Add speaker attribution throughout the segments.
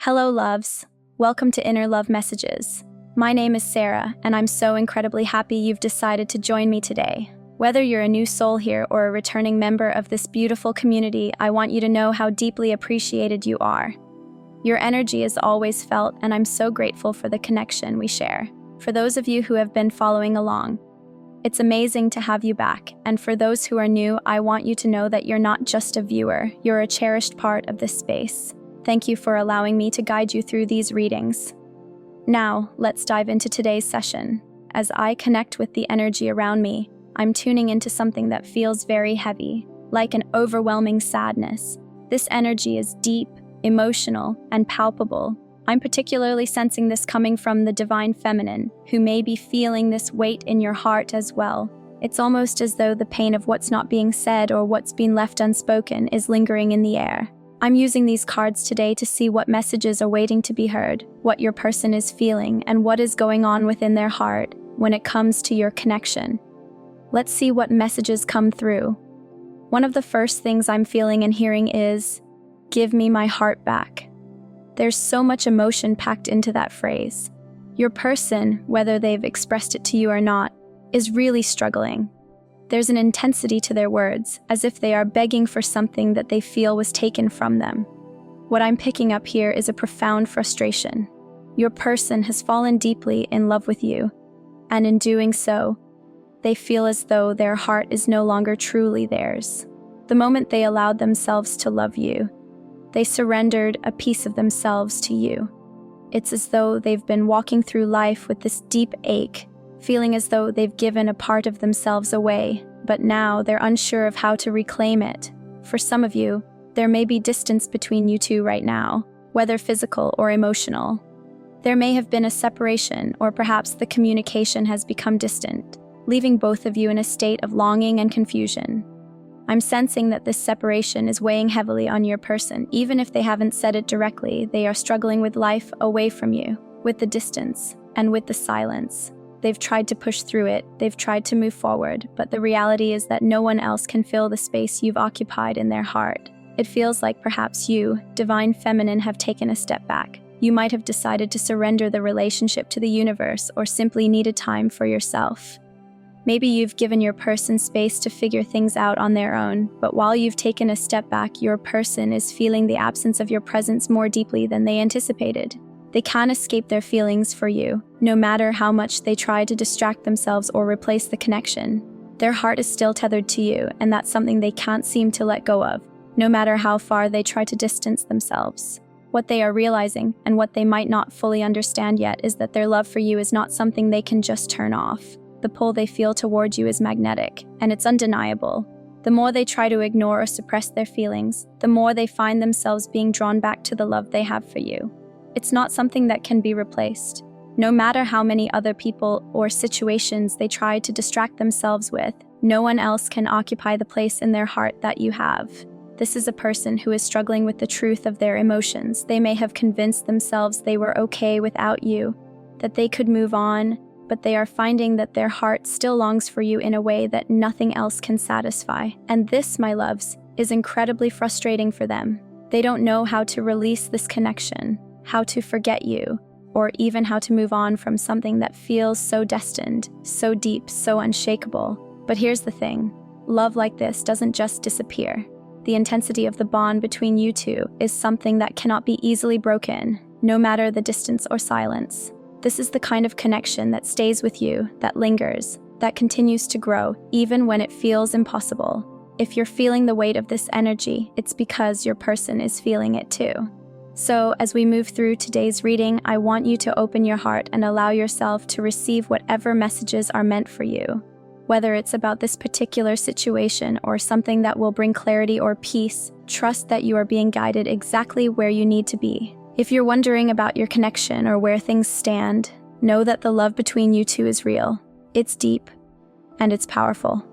Speaker 1: Hello, loves. Welcome to Inner Love Messages. My name is Sarah, and I'm so incredibly happy you've decided to join me today. Whether you're a new soul here or a returning member of this beautiful community, I want you to know how deeply appreciated you are. Your energy is always felt, and I'm so grateful for the connection we share. For those of you who have been following along, it's amazing to have you back, and for those who are new, I want you to know that you're not just a viewer, you're a cherished part of this space. Thank you for allowing me to guide you through these readings. Now, let's dive into today's session. As I connect with the energy around me, I'm tuning into something that feels very heavy, like an overwhelming sadness. This energy is deep, emotional, and palpable. I'm particularly sensing this coming from the divine feminine, who may be feeling this weight in your heart as well. It's almost as though the pain of what's not being said or what's been left unspoken is lingering in the air. I'm using these cards today to see what messages are waiting to be heard, what your person is feeling, and what is going on within their heart when it comes to your connection. Let's see what messages come through. One of the first things I'm feeling and hearing is, "Give me my heart back." There's so much emotion packed into that phrase. Your person, whether they've expressed it to you or not, is really struggling. There's an intensity to their words, as if they are begging for something that they feel was taken from them. What I'm picking up here is a profound frustration. Your person has fallen deeply in love with you, and in doing so, they feel as though their heart is no longer truly theirs. The moment they allowed themselves to love you, they surrendered a piece of themselves to you. It's as though they've been walking through life with this deep ache, feeling as though they've given a part of themselves away, but now they're unsure of how to reclaim it. For some of you, there may be distance between you two right now, whether physical or emotional. There may have been a separation, or perhaps the communication has become distant, leaving both of you in a state of longing and confusion. I'm sensing that this separation is weighing heavily on your person. Even if they haven't said it directly, they are struggling with life away from you, with the distance, and with the silence. They've tried to push through it, they've tried to move forward, but the reality is that no one else can fill the space you've occupied in their heart. It feels like perhaps you, divine feminine, have taken a step back. You might have decided to surrender the relationship to the universe or simply needed time for yourself. Maybe you've given your person space to figure things out on their own, but while you've taken a step back, your person is feeling the absence of your presence more deeply than they anticipated. They can't escape their feelings for you, no matter how much they try to distract themselves or replace the connection. Their heart is still tethered to you, and that's something they can't seem to let go of, no matter how far they try to distance themselves. What they are realizing, and what they might not fully understand yet, is that their love for you is not something they can just turn off. The pull they feel towards you is magnetic, and it's undeniable. The more they try to ignore or suppress their feelings, the more they find themselves being drawn back to the love they have for you. It's not something that can be replaced. No matter how many other people or situations they try to distract themselves with, no one else can occupy the place in their heart that you have. This is a person who is struggling with the truth of their emotions. They may have convinced themselves they were okay without you, that they could move on, but they are finding that their heart still longs for you in a way that nothing else can satisfy. And this, my loves, is incredibly frustrating for them. They don't know how to release this connection, how to forget you, or even how to move on from something that feels so destined, so deep, so unshakable. But here's the thing, love like this doesn't just disappear. The intensity of the bond between you two is something that cannot be easily broken, no matter the distance or silence. This is the kind of connection that stays with you, that lingers, that continues to grow, even when it feels impossible. If you're feeling the weight of this energy, it's because your person is feeling it too. So, as we move through today's reading, I want you to open your heart and allow yourself to receive whatever messages are meant for you. Whether it's about this particular situation or something that will bring clarity or peace, trust that you are being guided exactly where you need to be. If you're wondering about your connection or where things stand, know that the love between you two is real. It's deep, and it's powerful.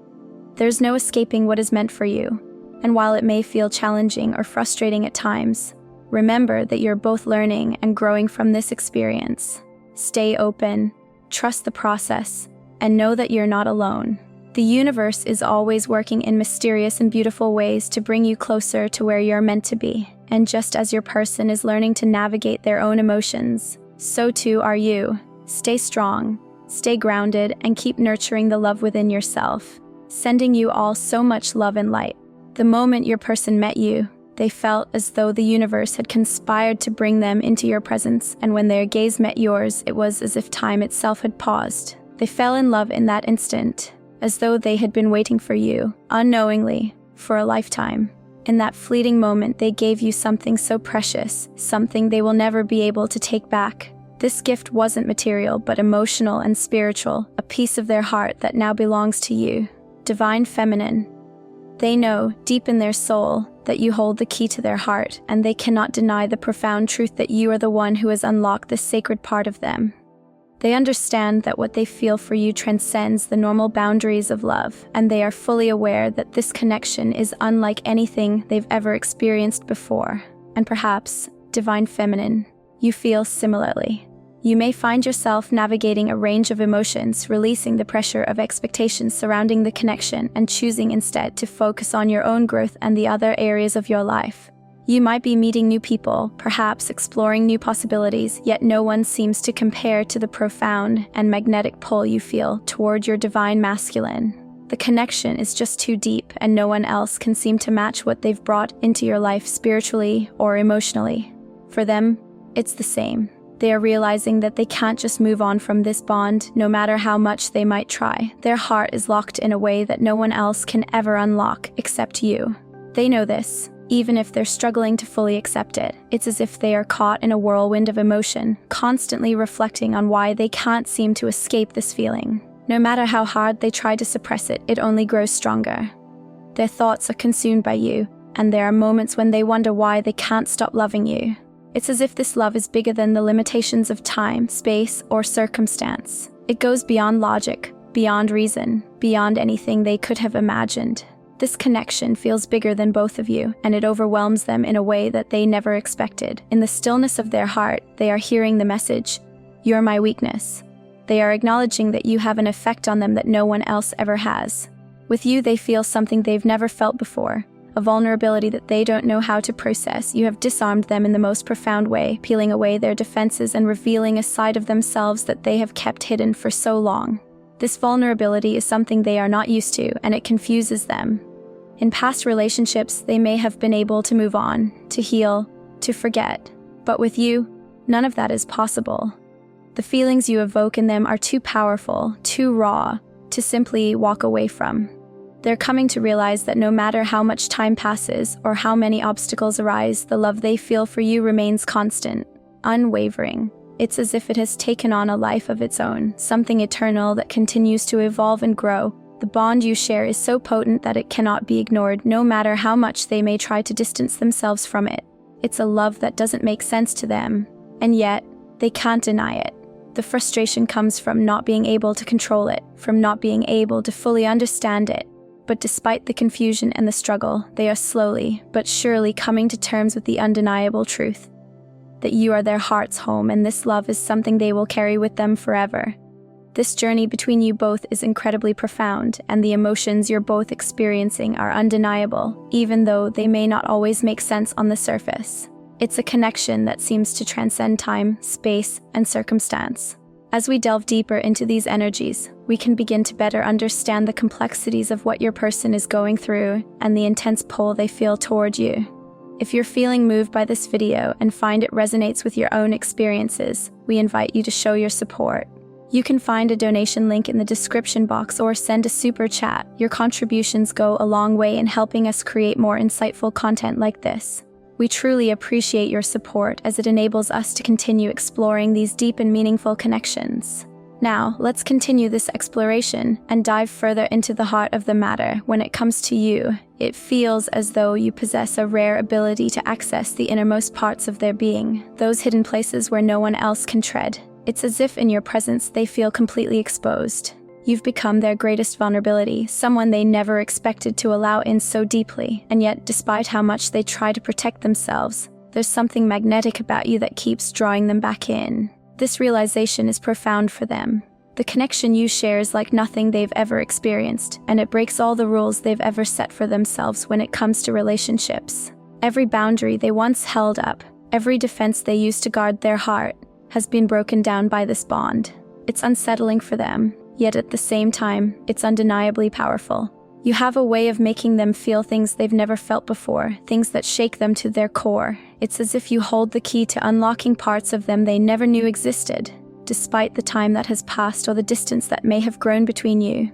Speaker 1: There's no escaping what is meant for you, and while it may feel challenging or frustrating at times, remember that you're both learning and growing from this experience. Stay open, trust the process, and know that you're not alone. The universe is always working in mysterious and beautiful ways to bring you closer to where you're meant to be. And just as your person is learning to navigate their own emotions, so too are you. Stay strong, stay grounded, and keep nurturing the love within yourself, sending you all so much love and light. The moment your person met you, they felt as though the universe had conspired to bring them into your presence, and when their gaze met yours, it was as if time itself had paused. They fell in love in that instant, as though they had been waiting for you, unknowingly, for a lifetime. In that fleeting moment, they gave you something so precious, something they will never be able to take back. This gift wasn't material, but emotional and spiritual, a piece of their heart that now belongs to you. Divine Feminine. They know, deep in their soul, that you hold the key to their heart, and they cannot deny the profound truth that you are the one who has unlocked this sacred part of them. They understand that what they feel for you transcends the normal boundaries of love, and they are fully aware that this connection is unlike anything they've ever experienced before. And perhaps, Divine Feminine, you feel similarly. You may find yourself navigating a range of emotions, releasing the pressure of expectations surrounding the connection, and choosing instead to focus on your own growth and the other areas of your life. You might be meeting new people, perhaps exploring new possibilities, yet no one seems to compare to the profound and magnetic pull you feel toward your divine masculine. The connection is just too deep, and no one else can seem to match what they've brought into your life spiritually or emotionally. For them, it's the same. They are realizing that they can't just move on from this bond, no matter how much they might try. Their heart is locked in a way that no one else can ever unlock except you. They know this, even if they're struggling to fully accept it. It's as if they are caught in a whirlwind of emotion, constantly reflecting on why they can't seem to escape this feeling. No matter how hard they try to suppress it, it only grows stronger. Their thoughts are consumed by you, and there are moments when they wonder why they can't stop loving you. It's as if this love is bigger than the limitations of time, space, or circumstance. It goes beyond logic, beyond reason, beyond anything they could have imagined. This connection feels bigger than both of you, and it overwhelms them in a way that they never expected. In the stillness of their heart, they are hearing the message, "You're my weakness." They are acknowledging that you have an effect on them that no one else ever has. With you, they feel something they've never felt before. A vulnerability that they don't know how to process. You have disarmed them in the most profound way, peeling away their defenses and revealing a side of themselves that they have kept hidden for so long. This vulnerability is something they are not used to, and it confuses them. In past relationships, they may have been able to move on, to heal, to forget. But with you, none of that is possible. The feelings you evoke in them are too powerful, too raw, to simply walk away from. They're coming to realize that no matter how much time passes or how many obstacles arise, the love they feel for you remains constant, unwavering. It's as if it has taken on a life of its own, something eternal that continues to evolve and grow. The bond you share is so potent that it cannot be ignored, no matter how much they may try to distance themselves from it. It's a love that doesn't make sense to them, and yet, they can't deny it. The frustration comes from not being able to control it, from not being able to fully understand it. But despite the confusion and the struggle, they are slowly, but surely coming to terms with the undeniable truth that you are their heart's home, and this love is something they will carry with them forever. This journey between you both is incredibly profound, and the emotions you're both experiencing are undeniable, even though they may not always make sense on the surface. It's a connection that seems to transcend time, space, and circumstance. As we delve deeper into these energies, we can begin to better understand the complexities of what your person is going through and the intense pull they feel toward you. If you're feeling moved by this video and find it resonates with your own experiences, we invite you to show your support. You can find a donation link in the description box or send a super chat. Your contributions go a long way in helping us create more insightful content like this. We truly appreciate your support as it enables us to continue exploring these deep and meaningful connections. Now, let's continue this exploration and dive further into the heart of the matter. When it comes to you, it feels as though you possess a rare ability to access the innermost parts of their being, those hidden places where no one else can tread. It's as if in your presence they feel completely exposed. You've become their greatest vulnerability, someone they never expected to allow in so deeply, and yet despite how much they try to protect themselves, there's something magnetic about you that keeps drawing them back in. This realization is profound for them. The connection you share is like nothing they've ever experienced, and it breaks all the rules they've ever set for themselves when it comes to relationships. Every boundary they once held up, every defense they used to guard their heart, has been broken down by this bond. It's unsettling for them, yet at the same time, it's undeniably powerful. You have a way of making them feel things they've never felt before, things that shake them to their core. It's as if you hold the key to unlocking parts of them they never knew existed. Despite the time that has passed or the distance that may have grown between you,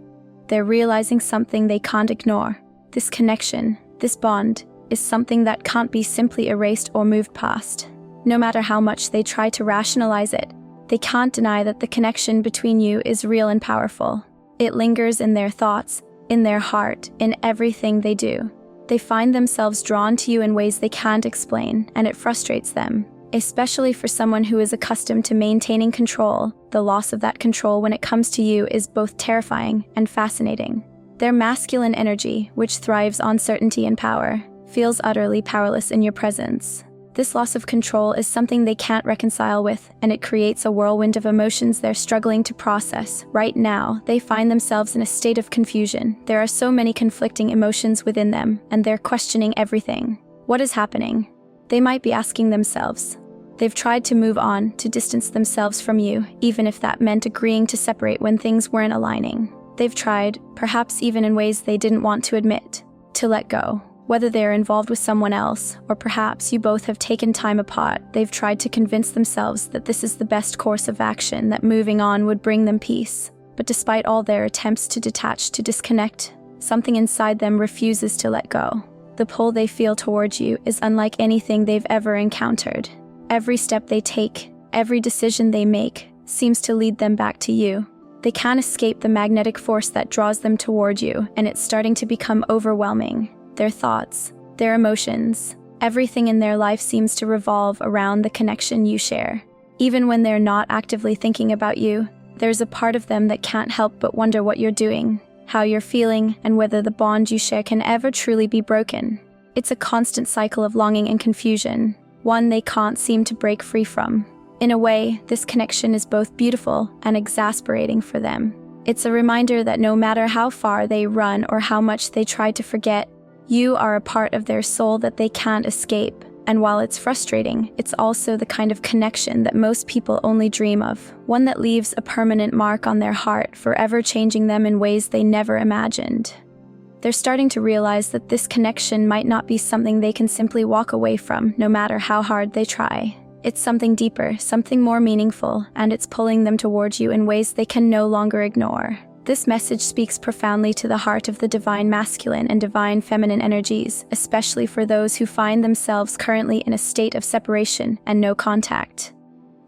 Speaker 1: they're realizing something they can't ignore. This connection, this bond, is something that can't be simply erased or moved past. No matter how much they try to rationalize it, they can't deny that the connection between you is real and powerful. It lingers in their thoughts, in their heart, in everything they do. They find themselves drawn to you in ways they can't explain, and it frustrates them. Especially for someone who is accustomed to maintaining control, the loss of that control when it comes to you is both terrifying and fascinating. Their masculine energy, which thrives on certainty and power, feels utterly powerless in your presence. This loss of control is something they can't reconcile with, and it creates a whirlwind of emotions they're struggling to process. Right now, they find themselves in a state of confusion. There are so many conflicting emotions within them, and they're questioning everything. What is happening? They might be asking themselves. They've tried to move on, to distance themselves from you, even if that meant agreeing to separate when things weren't aligning. They've tried, perhaps even in ways they didn't want to admit, to let go. Whether they're involved with someone else, or perhaps you both have taken time apart, they've tried to convince themselves that this is the best course of action, that moving on would bring them peace. But despite all their attempts to detach, to disconnect, something inside them refuses to let go. The pull they feel towards you is unlike anything they've ever encountered. Every step they take, every decision they make, seems to lead them back to you. They can't escape the magnetic force that draws them toward you, and it's starting to become overwhelming. Their thoughts, their emotions, everything in their life seems to revolve around the connection you share. Even when they're not actively thinking about you, there's a part of them that can't help but wonder what you're doing, how you're feeling, and whether the bond you share can ever truly be broken. It's a constant cycle of longing and confusion, one they can't seem to break free from. In a way, this connection is both beautiful and exasperating for them. It's a reminder that no matter how far they run or how much they try to forget, you are a part of their soul that they can't escape. And while it's frustrating, it's also the kind of connection that most people only dream of, one that leaves a permanent mark on their heart, forever changing them in ways they never imagined. They're starting to realize that this connection might not be something they can simply walk away from, no matter how hard they try. It's something deeper, something more meaningful, and it's pulling them towards you in ways they can no longer ignore. This message speaks profoundly to the heart of the divine masculine and divine feminine energies, especially for those who find themselves currently in a state of separation and no contact.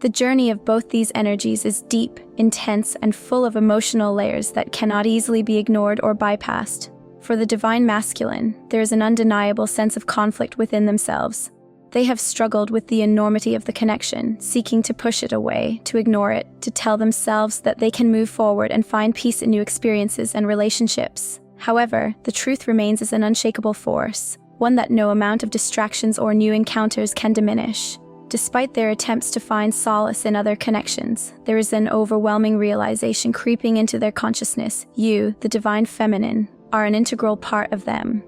Speaker 1: The journey of both these energies is deep, intense, and full of emotional layers that cannot easily be ignored or bypassed. For the divine masculine, there is an undeniable sense of conflict within themselves. They have struggled with the enormity of the connection, seeking to push it away, to ignore it, to tell themselves that they can move forward and find peace in new experiences and relationships. However, the truth remains as an unshakable force, one that no amount of distractions or new encounters can diminish. Despite their attempts to find solace in other connections, there is an overwhelming realization creeping into their consciousness. You, the divine feminine, are an integral part of them.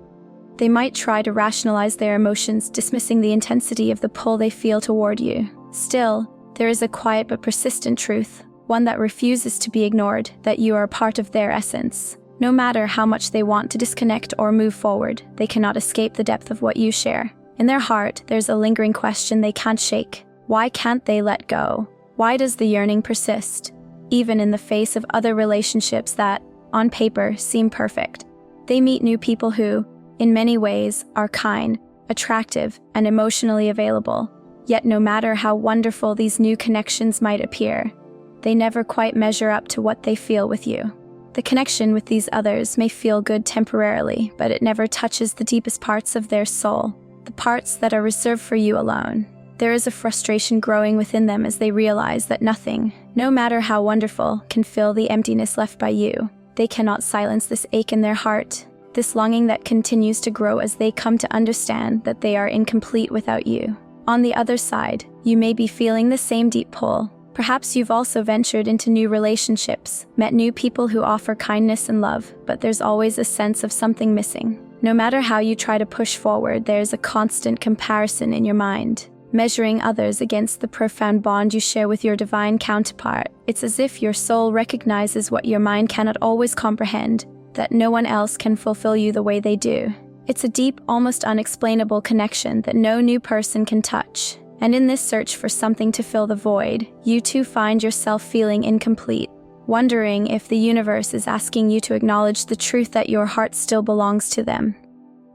Speaker 1: They might try to rationalize their emotions, dismissing the intensity of the pull they feel toward you. Still, there is a quiet but persistent truth, one that refuses to be ignored, that you are a part of their essence. No matter how much they want to disconnect or move forward, they cannot escape the depth of what you share. In their heart, there's a lingering question they can't shake. Why can't they let go? Why does the yearning persist, even in the face of other relationships that, on paper, seem perfect? They meet new people who, in many ways, are kind, attractive, and emotionally available. Yet no matter how wonderful these new connections might appear, they never quite measure up to what they feel with you. The connection with these others may feel good temporarily, but it never touches the deepest parts of their soul, the parts that are reserved for you alone. There is a frustration growing within them as they realize that nothing, no matter how wonderful, can fill the emptiness left by you. They cannot silence this ache in their heart, this longing that continues to grow as they come to understand that they are incomplete without you. On the other side, you may be feeling the same deep pull. Perhaps you've also ventured into new relationships, met new people who offer kindness and love, but there's always a sense of something missing. No matter how you try to push forward, there's a constant comparison in your mind, measuring others against the profound bond you share with your divine counterpart. It's as if your soul recognizes what your mind cannot always comprehend, that no one else can fulfill you the way they do. It's a deep, almost unexplainable connection that no new person can touch. And in this search for something to fill the void, you too find yourself feeling incomplete, wondering if the universe is asking you to acknowledge the truth that your heart still belongs to them.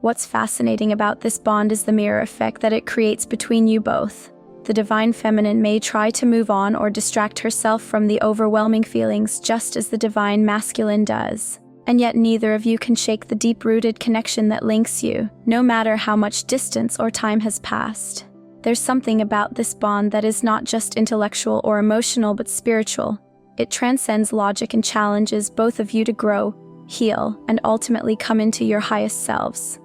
Speaker 1: What's fascinating about this bond is the mirror effect that it creates between you both. The divine feminine may try to move on or distract herself from the overwhelming feelings just as the divine masculine does. And yet neither of you can shake the deep-rooted connection that links you, no matter how much distance or time has passed. There's something about this bond that is not just intellectual or emotional but spiritual. It transcends logic and challenges both of you to grow, heal, and ultimately come into your highest selves.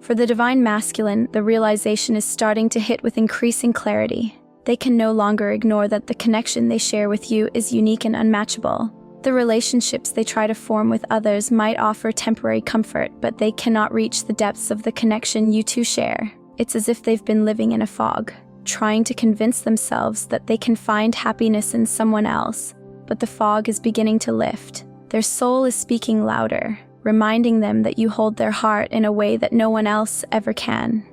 Speaker 1: For the divine masculine, the realization is starting to hit with increasing clarity. They can no longer ignore that the connection they share with you is unique and unmatchable. The relationships they try to form with others might offer temporary comfort, but they cannot reach the depths of the connection you two share. It's as if they've been living in a fog, trying to convince themselves that they can find happiness in someone else. But the fog is beginning to lift. Their soul is speaking louder, reminding them that you hold their heart in a way that no one else ever can.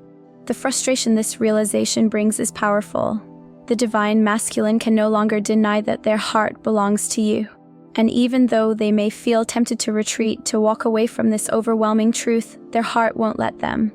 Speaker 1: The frustration this realization brings is powerful. The divine masculine can no longer deny that their heart belongs to you. And even though they may feel tempted to retreat, to walk away from this overwhelming truth, their heart won't let them.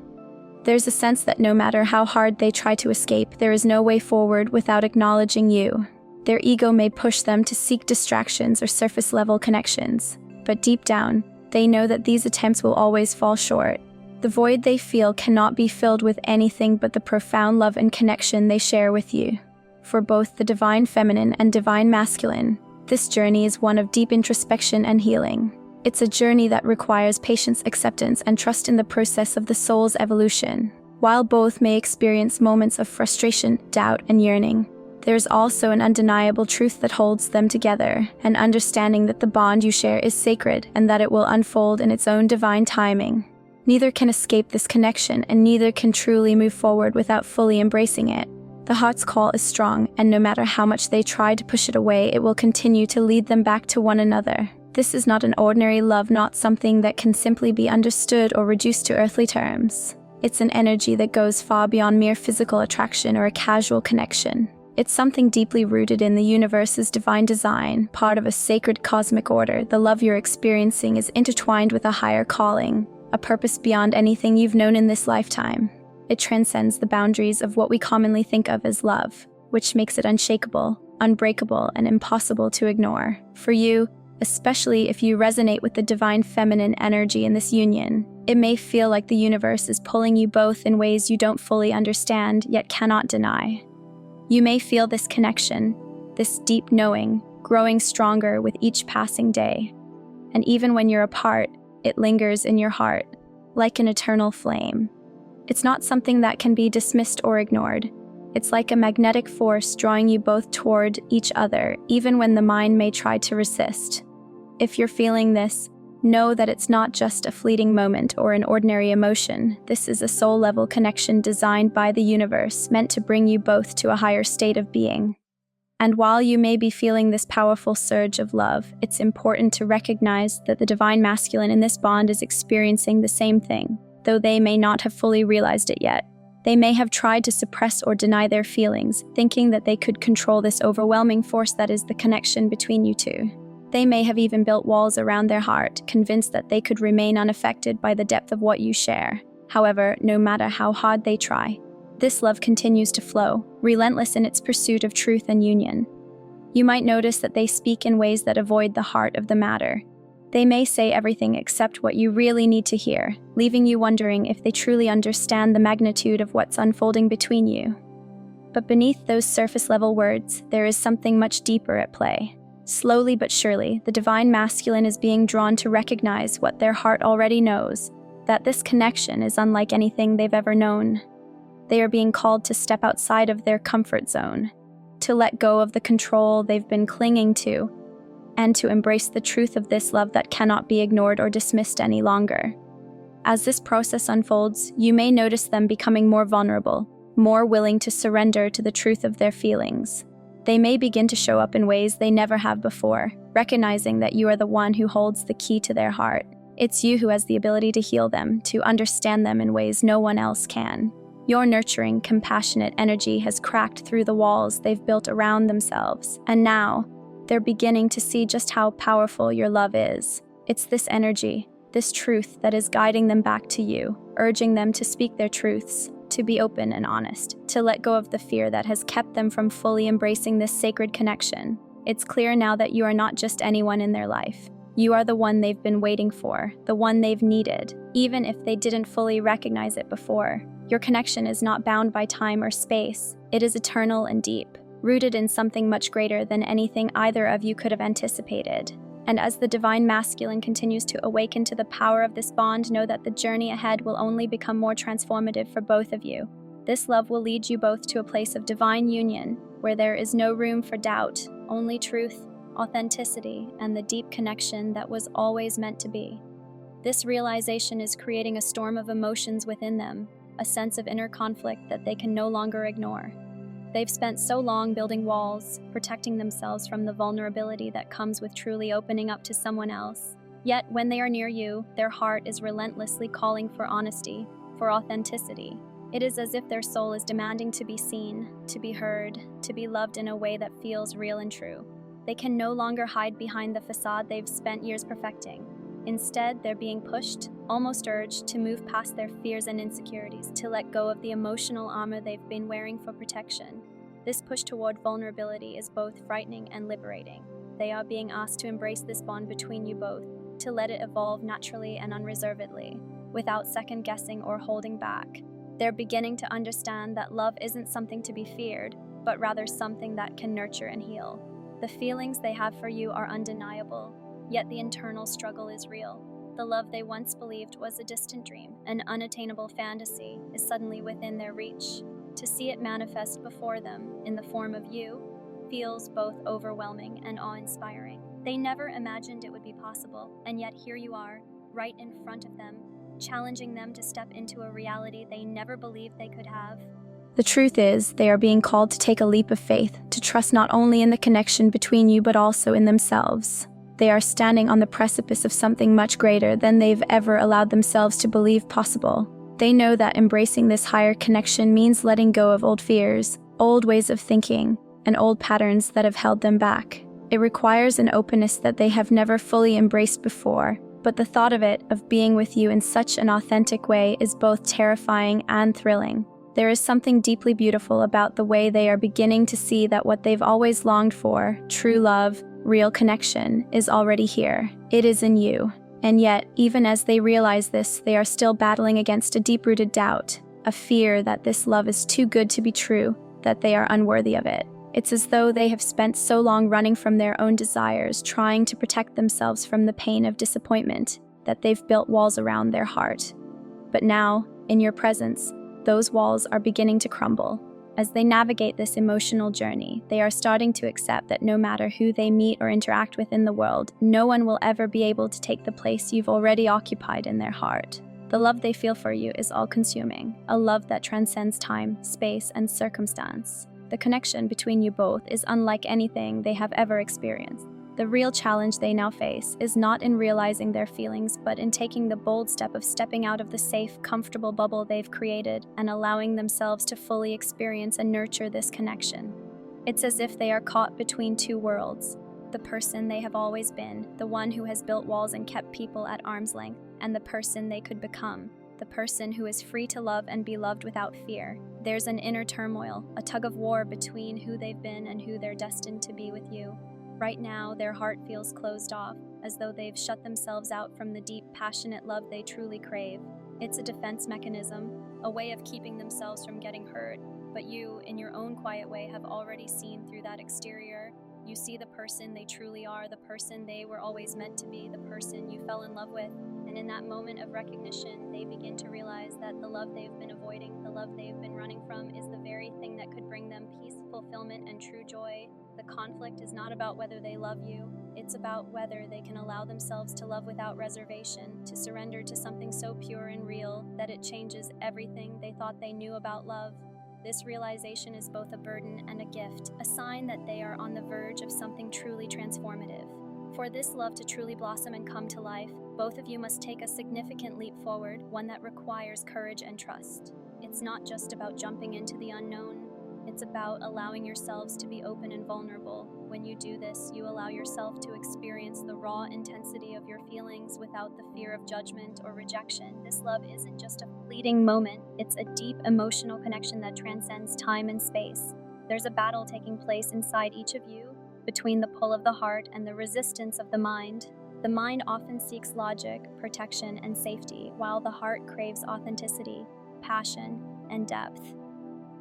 Speaker 1: There's a sense that no matter how hard they try to escape, there is no way forward without acknowledging you. Their ego may push them to seek distractions or surface-level connections, but deep down, they know that these attempts will always fall short. The void they feel cannot be filled with anything but the profound love and connection they share with you. For both the divine feminine and divine masculine, this journey is one of deep introspection and healing. It's a journey that requires patience, acceptance, and trust in the process of the soul's evolution. While both may experience moments of frustration, doubt, and yearning, there's also an undeniable truth that holds them together, an understanding that the bond you share is sacred and that it will unfold in its own divine timing. Neither can escape this connection, and neither can truly move forward without fully embracing it. The heart's call is strong, and no matter how much they try to push it away, it will continue to lead them back to one another. This is not an ordinary love, not something that can simply be understood or reduced to earthly terms. It's an energy that goes far beyond mere physical attraction or a casual connection. It's something deeply rooted in the universe's divine design, part of a sacred cosmic order. The love you're experiencing is intertwined with a higher calling, a purpose beyond anything you've known in this lifetime. It transcends the boundaries of what we commonly think of as love, which makes it unshakable, unbreakable, and impossible to ignore. For you, especially if you resonate with the divine feminine energy in this union, it may feel like the universe is pulling you both in ways you don't fully understand yet cannot deny. You may feel this connection, this deep knowing, growing stronger with each passing day. And even when you're apart, it lingers in your heart, like an eternal flame. It's not something that can be dismissed or ignored. It's like a magnetic force drawing you both toward each other, even when the mind may try to resist. If you're feeling this, know that it's not just a fleeting moment or an ordinary emotion. This is a soul-level connection designed by the universe, meant to bring you both to a higher state of being. And while you may be feeling this powerful surge of love, it's important to recognize that the divine masculine in this bond is experiencing the same thing, though they may not have fully realized it yet. They may have tried to suppress or deny their feelings, thinking that they could control this overwhelming force that is the connection between you two. They may have even built walls around their heart, convinced that they could remain unaffected by the depth of what you share. However, no matter how hard they try, this love continues to flow, relentless in its pursuit of truth and union. You might notice that they speak in ways that avoid the heart of the matter. They may say everything except what you really need to hear, leaving you wondering if they truly understand the magnitude of what's unfolding between you. But beneath those surface-level words, there is something much deeper at play. Slowly but surely, the divine masculine is being drawn to recognize what their heart already knows, that this connection is unlike anything they've ever known. They are being called to step outside of their comfort zone, to let go of the control they've been clinging to, and to embrace the truth of this love that cannot be ignored or dismissed any longer. As this process unfolds, you may notice them becoming more vulnerable, more willing to surrender to the truth of their feelings. They may begin to show up in ways they never have before, recognizing that you are the one who holds the key to their heart. It's you who has the ability to heal them, to understand them in ways no one else can. Your nurturing, compassionate energy has cracked through the walls they've built around themselves, and now they're beginning to see just how powerful your love is. It's this energy, this truth that is guiding them back to you, urging them to speak their truths, to be open and honest, to let go of the fear that has kept them from fully embracing this sacred connection. It's clear now that you are not just anyone in their life. You are the one they've been waiting for, the one they've needed, even if they didn't fully recognize it before. Your connection is not bound by time or space. It is eternal and deep, rooted in something much greater than anything either of you could have anticipated. And as the divine masculine continues to awaken to the power of this bond, know that the journey ahead will only become more transformative for both of you. This love will lead you both to a place of divine union, where there is no room for doubt, only truth, authenticity, and the deep connection that was always meant to be. This realization is creating a storm of emotions within them, a sense of inner conflict that they can no longer ignore. They've spent so long building walls, protecting themselves from the vulnerability that comes with truly opening up to someone else. Yet, when they are near you, their heart is relentlessly calling for honesty, for authenticity. It is as if their soul is demanding to be seen, to be heard, to be loved in a way that feels real and true. They can no longer hide behind the facade they've spent years perfecting. Instead, they're being pushed, almost urged, to move past their fears and insecurities, to let go of the emotional armor they've been wearing for protection. This push toward vulnerability is both frightening and liberating. They are being asked to embrace this bond between you both, to let it evolve naturally and unreservedly, without second-guessing or holding back. They're beginning to understand that love isn't something to be feared, but rather something that can nurture and heal. The feelings they have for you are undeniable, yet the internal struggle is real. The love they once believed was a distant dream, an unattainable fantasy, is suddenly within their reach. To see it manifest before them, in the form of you, feels both overwhelming and awe-inspiring. They never imagined it would be possible, and yet here you are, right in front of them, challenging them to step into a reality they never believed they could have. The truth is, they are being called to take a leap of faith, to trust not only in the connection between you but also in themselves. They are standing on the precipice of something much greater than they've ever allowed themselves to believe possible. They know that embracing this higher connection means letting go of old fears, old ways of thinking, and old patterns that have held them back. It requires an openness that they have never fully embraced before, but the thought of it, of being with you in such an authentic way, is both terrifying and thrilling. There is something deeply beautiful about the way they are beginning to see that what they've always longed for, true love, real connection, is already here. It is in you. And yet, even as they realize this, they are still battling against a deep-rooted doubt, a fear that this love is too good to be true, that they are unworthy of it. It's as though they have spent so long running from their own desires, trying to protect themselves from the pain of disappointment, that they've built walls around their heart. But now, in your presence, those walls are beginning to crumble. As they navigate this emotional journey, they are starting to accept that no matter who they meet or interact with in the world, no one will ever be able to take the place you've already occupied in their heart. The love they feel for you is all-consuming, a love that transcends time, space, and circumstance. The connection between you both is unlike anything they have ever experienced. The real challenge they now face is not in realizing their feelings, but in taking the bold step of stepping out of the safe, comfortable bubble they've created and allowing themselves to fully experience and nurture this connection. It's as if they are caught between two worlds: the person they have always been, the one who has built walls and kept people at arm's length, and the person they could become, the person who is free to love and be loved without fear. There's an inner turmoil, a tug-of-war between who they've been and who they're destined to be with you. Right now, their heart feels closed off, as though they've shut themselves out from the deep, passionate love they truly crave. It's a defense mechanism, a way of keeping themselves from getting hurt, but you, in your own quiet way, have already seen through that exterior. You see the person they truly are, the person they were always meant to be, the person you fell in love with, and in that moment of recognition, they begin to realize that the love they've been avoiding, the love they've been running from, is the very thing that could bring them peace, fulfillment, and true joy. The conflict is not about whether they love you, It's about whether they can allow themselves to love without reservation, to surrender to something so pure and real that it changes everything they thought they knew about love. This realization is both a burden and a gift, a sign that they are on the verge of something truly transformative. For this love to truly blossom and come to life, both of you must take a significant leap forward, one that requires courage and trust. It's not just about jumping into the unknown. It's about allowing yourselves to be open and vulnerable. When you do this, you allow yourself to experience the raw intensity of your feelings without the fear of judgment or rejection. This love isn't just a fleeting moment, it's a deep emotional connection that transcends time and space. There's a battle taking place inside each of you, between the pull of the heart and the resistance of the mind. The mind often seeks logic, protection, and safety, while the heart craves authenticity, passion, and depth.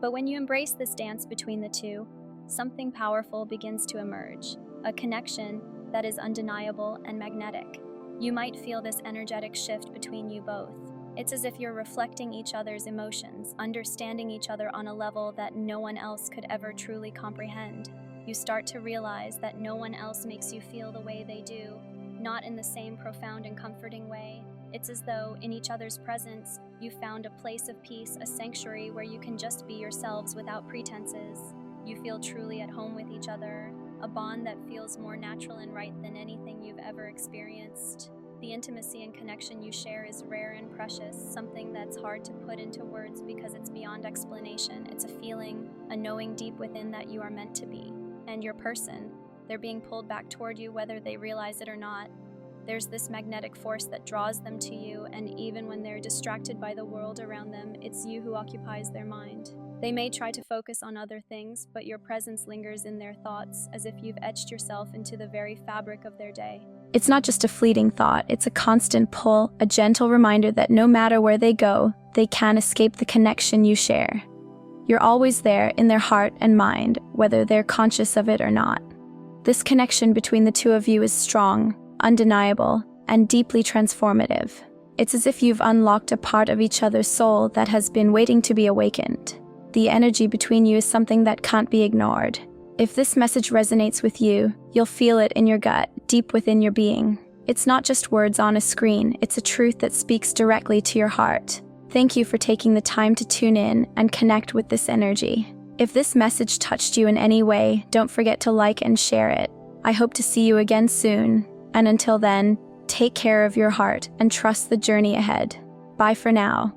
Speaker 1: But when you embrace this dance between the two, something powerful begins to emerge, a connection that is undeniable and magnetic. You might feel this energetic shift between you both. It's as if you're reflecting each other's emotions, understanding each other on a level that no one else could ever truly comprehend. You start to realize that no one else makes you feel the way they do, not in the same profound and comforting way. It's as though, in each other's presence, you found a place of peace, a sanctuary where you can just be yourselves without pretenses. You feel truly at home with each other, a bond that feels more natural and right than anything you've ever experienced. The intimacy and connection you share is rare and precious, something that's hard to put into words because it's beyond explanation. It's a feeling, a knowing deep within that you are meant to be. And your person, they're being pulled back toward you whether they realize it or not. There's this magnetic force that draws them to you, and even when they're distracted by the world around them, it's you who occupies their mind. They may try to focus on other things, but your presence lingers in their thoughts, as if you've etched yourself into the very fabric of their day. It's not just a fleeting thought, it's a constant pull, a gentle reminder that no matter where they go, they can't escape the connection you share. You're always there in their heart and mind, whether they're conscious of it or not. This connection between the two of you is strong, undeniable, and deeply transformative. It's as if you've unlocked a part of each other's soul that has been waiting to be awakened. The energy between you is something that can't be ignored. If this message resonates with you, you'll feel it in your gut, deep within your being. It's not just words on a screen, it's a truth that speaks directly to your heart. Thank you for taking the time to tune in and connect with this energy. If this message touched you in any way, don't forget to like and share it. I hope to see you again soon. And until then, take care of your heart and trust the journey ahead. Bye for now.